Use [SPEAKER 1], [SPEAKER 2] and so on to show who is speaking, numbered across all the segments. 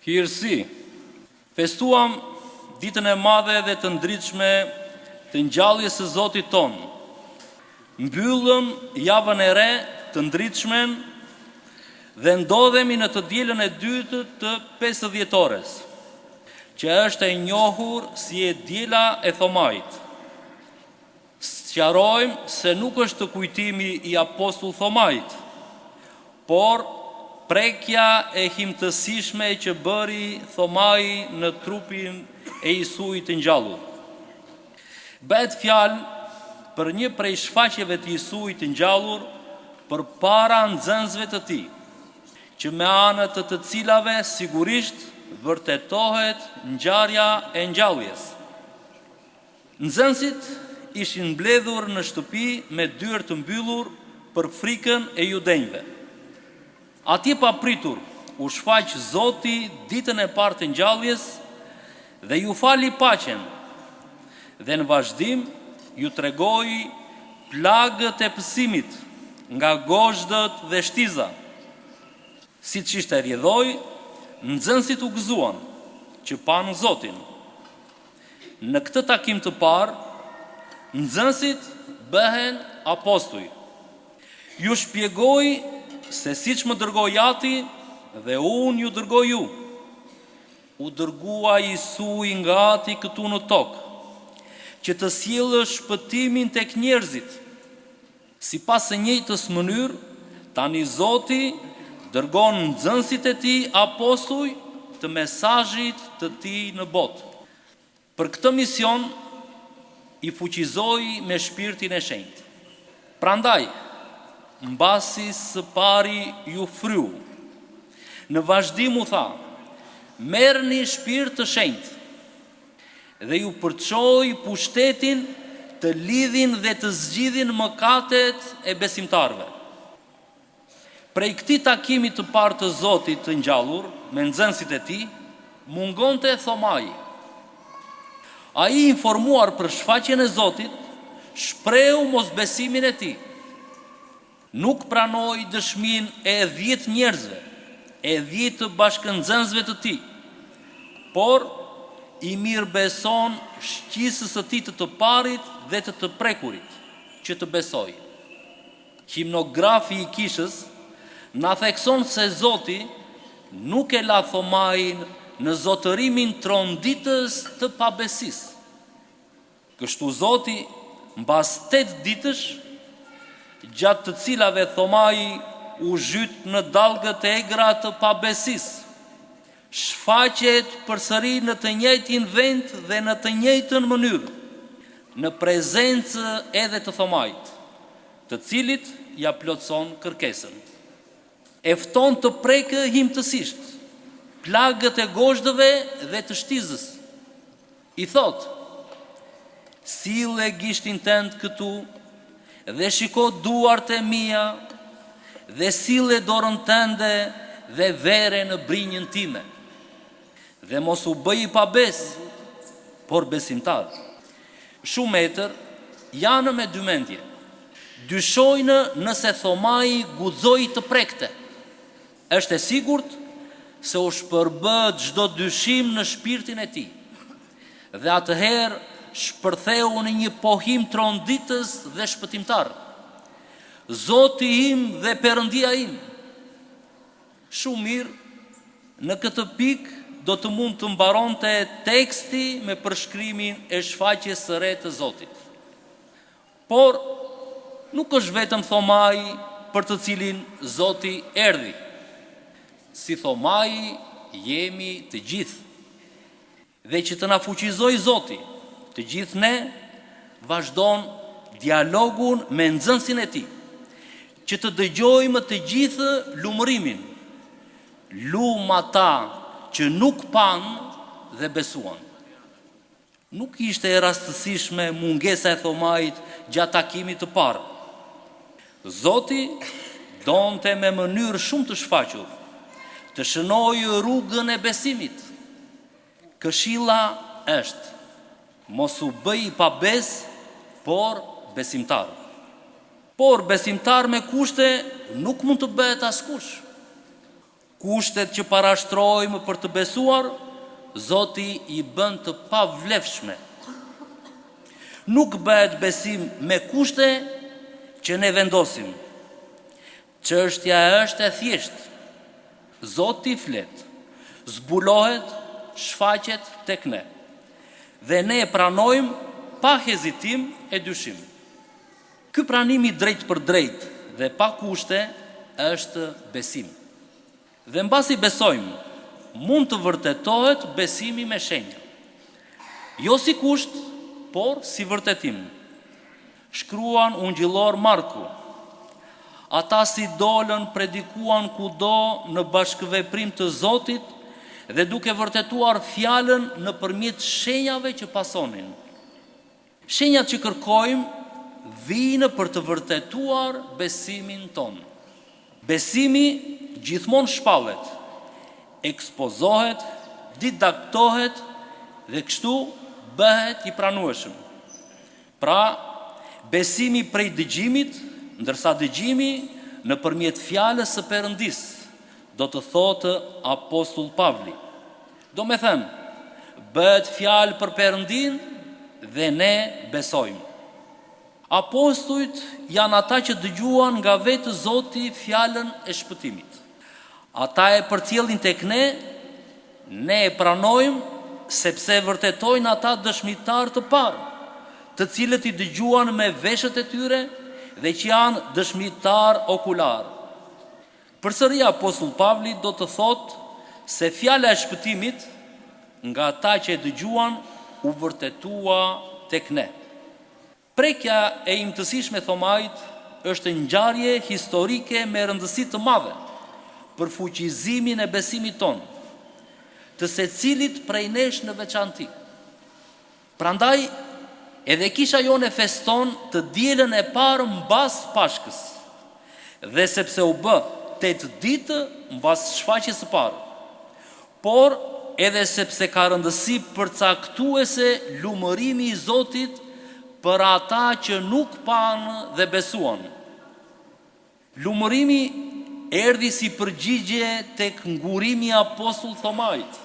[SPEAKER 1] Hirësi, festuam ditën e madhe dhe të ndritshme të ngjalljes së Zotit ton. Mbyllëm javën e re të ndritshme dhe ndodhemi në të dielën e dytë të 50 ores, që është e njohur si e diela e Thomait. Sqarojmë se nuk është të kujtimi i apostull Thomait, por prekja e himtësishme që bëri Thomai në trupin e Isuit të ngjallur. Bëhet fjalë për një prej shfaqjeve të Isuit të ngjallur përpara nxënësve të tij, që me anë të cilave sigurisht vërtetohet ngjarja e ngjalljes. Nxënësit ishin mbledhur në shtëpi me dyert të mbyllur për frikën e judenjve. Atje pa pritur u shfaq Zoti ditën e parë të ngjalljes dhe ju fali paqen, dhe në vazhdim ju tregoi plagët e pësimit nga gozhdët dhe shtiza. Siç ishte rjedhoi, nxënësit u gëzuan që panë Zotin. Në këtë takim të parë, nxënësit bëhen apostuj. Ju shpjegoi se siç më dërgoi Ati dhe unë ju dërgoj ju. U dërgua Isui nga Ati këtu në tokë, që të sjellë shpëtimin tek njerëzit. Sipas së njëjtës mënyrë, tani Zoti dërgon nxënësit e tij apostuj të mesazhit të tij në botë. Për këtë mision i fuqizoi me shpirtin e shenjtë. Prandaj, mbasi së pari ju fryu, në vazhdim u tha: merrni shpirt të shenjtë, dhe ju përçoi pushtetin të lidhin dhe të zgjidhin mëkatet e besimtarve. Prej këtij takimi të parë të Zotit të ngjallur me nxënësit e tij, mungonte Thomai. Ai, informuar për shfaqjen e Zotit, shprehu mosbesimin e tij. Nuk pranoi dëshminë e 10 njerëzve, e 10 bashkënxënësve të tij, por i mirë beson shqisës së tij të parit dhe të prekurit që të besoj. Himnografi i kishës na thekson se Zoti nuk e la Thomain në zotërimin tronditës të pabesisë. Kështu Zoti, mbas 8 ditësh, gjatë të cilave Thomai u zhyt në dallgët e egra të pabesisë, shfaqet përsëri në të njëjtin vend dhe në të njëjtën mënyrë, në prezencë edhe të Thomait, të cilit ja plotson kërkesën. E fton të prekë himtësisht plagët e gozhdëve dhe të shtizës. I thot: sille gishtin tënd këtu dhe shiko duart e mia, dhe sille dorën tënde dhe vere në brinjën time, dhe mos u bëj i pabes, por besimtar. Shumetër janë me dy mendje. Dyshojnë nëse Thomai guxoi të prekte. Është e sigurt se u shpërbë çdo dyshim në shpirtin e tij, dhe atëherë shpërtheu në një pohim tronditës dhe shpëtimtar: Zoti im dhe Perëndia im. Shumë mirë, në këtë pikë do të mund të mbaronte teksti me përshkrimin e shfaqjes së re të Zotit. Por nuk është vetëm Thomai për të cilin Zoti erdhi. Si Thomai jemi të gjithë. Dhe që të na fuqizoj Zoti, të gjithë ne vazhdon dialogun me nxënësin e tij, që të dëgjojmë të gjithë lumërimin. Lum ata që nuk panë dhe besuan. Nuk ishte e rastësishme mungesa e Thomait gjatë takimit të parë. Zoti donte me mënyrë shumë të shfaqur të shënojë rrugën e besimit. Këshilla është: mos u bëj i pabes, por besimtar. Por besimtar me kushte nuk mund të bëhet askush. Kushtet që parashtrojmë për të besuar, Zoti i bën të pavlefshme. Nuk bëhet besim me kushte që ne vendosim. Çështja është e thjeshtë. Zoti flet, zbulohet, shfaqet tek ne. Dhe ne e pranojmë pa hezitim e dyshim. Ky pranim i drejt për drejt dhe pa kushte është besim. Dhe mbasi besojmë, mund të vërtetohet besimi me shenja. Jo si kusht, por si vërtetim. Shkruan ungjillor Marku. Ata si dolën predikuan kudo në bashkëveprim të Zotit dhe duke vërtetuar fjalën nëpërmjet shenjave që pasonin. Shenjat që kërkojmë vijnë për të vërtetuar besimin ton. Besimi gjithmonë shpallet, ekspozohet, didaktohet dhe kështu bëhet i pranueshëm. Pra, besimi prej dëgjimit, ndërsa dëgjimi nëpërmjet fjalës së Perëndis, do të thotë apostull Pavli. Do me thënë, bëhet fjalë për Perëndin dhe ne besojmë. Apostujt janë ata që dëgjuan nga vetë Zoti fjalën e shpëtimit. Ata e përcjellin tek ne e pranojmë sepse vërtetojnë ata dëshmitar të parë, të cilët i dëgjuan me veshët e tyre dhe që janë dëshmitar okular. Përsëri apostull Pavli do të thotë se fjala e shpëtimit nga ata që e dëgjuan u vërtetua tek ne. Prekja e imtësishme Thomait është ngjarje historike me rëndësi të madhe për fuqizimin e besimit ton, të secilit prej nesh në veçanti. Prandaj, edhe kisha jone feston të dielën e parë mbas Pashkës, dhe sepse u bë 8 ditë mbas shfaqjes së parë, por edhe sepse ka rëndësi përcaktuese lumërimi i Zotit për ata që nuk panë dhe besuan. Lumërimi erdhi si përgjigje tek ngurimi i apostull Thomait.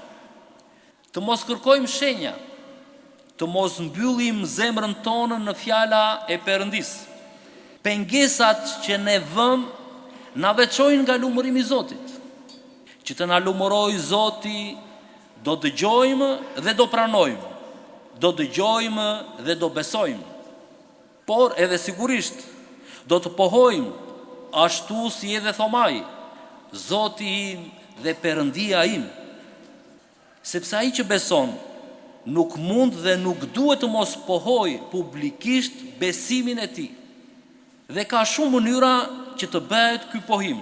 [SPEAKER 1] Të mos kërkojmë shenja, të mos mbyllim zemrën tonë në fjala e Perëndis. Pengesat që ne vëm na veçojnë nga lumërimi i Zotit. Që të na lumëroj Zoti, do dëgjojmë dhe do pranojmë. Do dëgjojmë dhe do besojmë. Por edhe sigurisht do të pohojmë ashtu si edhe Thomai, Zoti im dhe Perëndia im. Sepse ai që beson nuk mund dhe nuk duhet të mos pohoj publikisht besimin e tij. Dhe ka shumë mënyra që të bëhet ky pohim.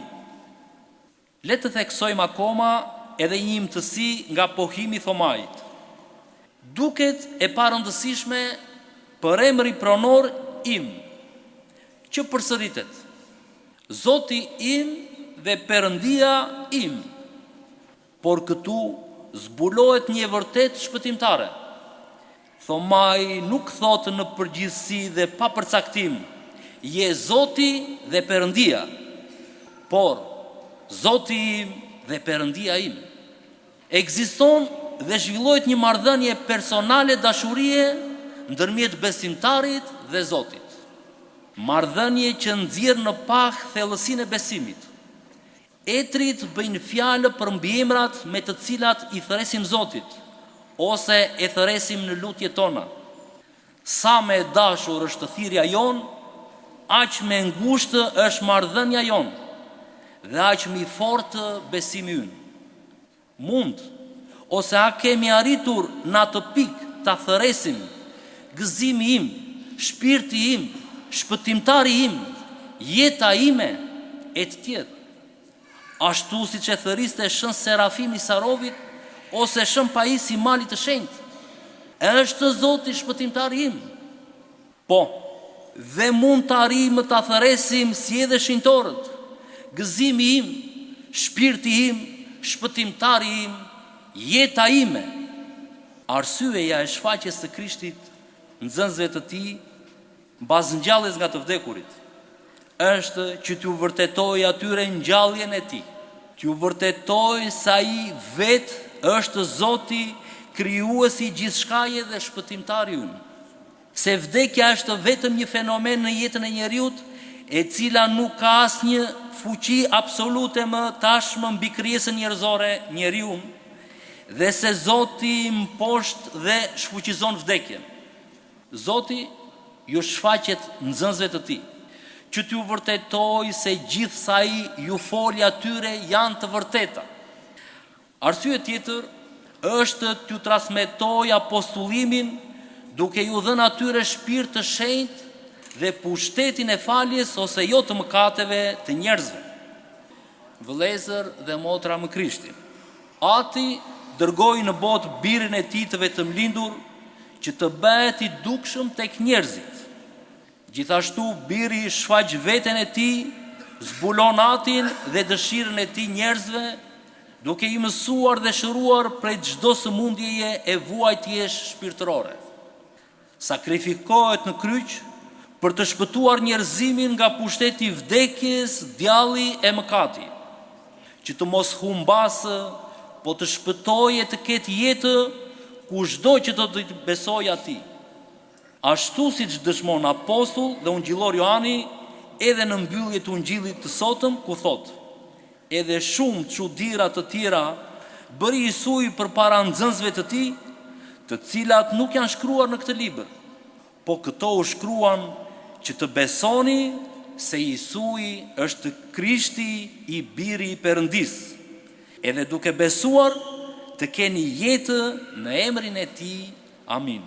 [SPEAKER 1] Le të theksojmë akoma edhe një imtësi nga pohimi i Thomait. Duket e parëndësishme për emri pronor im, që përsëritet: Zoti im dhe Perëndia im. Por këtu zbulohet një vërtet shpëtimtare. Thomai nuk thotë në përgjithësi dhe pa përcaktim: je Zoti dhe Perëndia, por Zoti im dhe Perëndia im. Ekziston dhe zhvillohet një marrëdhënie personale dashurie ndërmjet besimtarit dhe Zotit. Marrëdhënie që nxjerr në pah thellësinë e besimit. Etrit bëjnë fjalë për mbiemrat me të cilat i thëresim Zotit, ose e thëresim në lutjet tona. Sa me dashur është thirrja jon, aq me ngushtë është marrëdhënia jon, dhe aq më i fortë besimi ynë. Mund, ose a kemi arritur në atë pikë ta thëresim gëzimi im, shpirti im, shpëtimtari im, jeta ime e të tjerë. Ashtu si që thëriste shën Serafim i Sarovit, ose shën Pais i Malit të Shenjtë, është Zoti shpëtimtari im. Po, dhe mund të arrijmë ta thëresim si edhe shenjtorët, gëzimi im, shpirti im, shpëtimtari im, jeta ime. Arsyeja e shfaqjes së Krishtit nxënësve të tij mbas ngjalljes nga të vdekurit është që t'u vërtetoj atyre ngjalljen e tij, t'ju vërtetoj sa i vetë është Zoti, krijuesi gjithçkaje dhe shpëtimtari ynë. Se vdekja është vetëm një fenomen në jetën e njeriut, e cila nuk ka asnjë fuqi absolute më tashmë mbi krijesën njerëzore, njeriu, dhe se Zoti mposht dhe shfuqizon vdekjen. Zoti ju shfaqet nxënësve të tij, që t'ju vërtetoj se gjithë sa i ju foli atyre janë të vërteta. Arsye tjetër është t'ju transmetoj apostullimin, duke ju dhënë atyre shpirt të shenjtë dhe pushtetin e faljes ose jo të mëkateve të njerëzve. Vëllezër dhe motra më Krishtin, Ati dërgoi në botë birin e tij të vetëm lindur, që të bëhet i dukshëm tek njerëzit. Gjithashtu biri shfaq veten e tij, zbulon atin dhe dëshirën e tij njerëzve, duke i mësuar dhe shëruar prej çdo sëmundjeje e vuajtjesh shpirtërore. Sakrifikohet në kryq për të shpëtuar njerëzimin nga pushteti i vdekjes, djalli e mëkati, që të mos humbasë, po të shpëtojë të ketë jetë kushdo që do të besojë atij. Ashtu siç dëshmon apostull dhe ungjillor Johani edhe në mbyllje të ungjillit të sotëm, ku thotë: edhe shumë çuditëra të tjera bëri Jesui përpara nxënësve të tij, të cilat nuk janë shkruar në këtë libër, po këto u shkruan që të besoni se Jesui është Krishti i Biri i Perëndisë, edhe duke besuar të keni jetë në emrin e tij. Amin.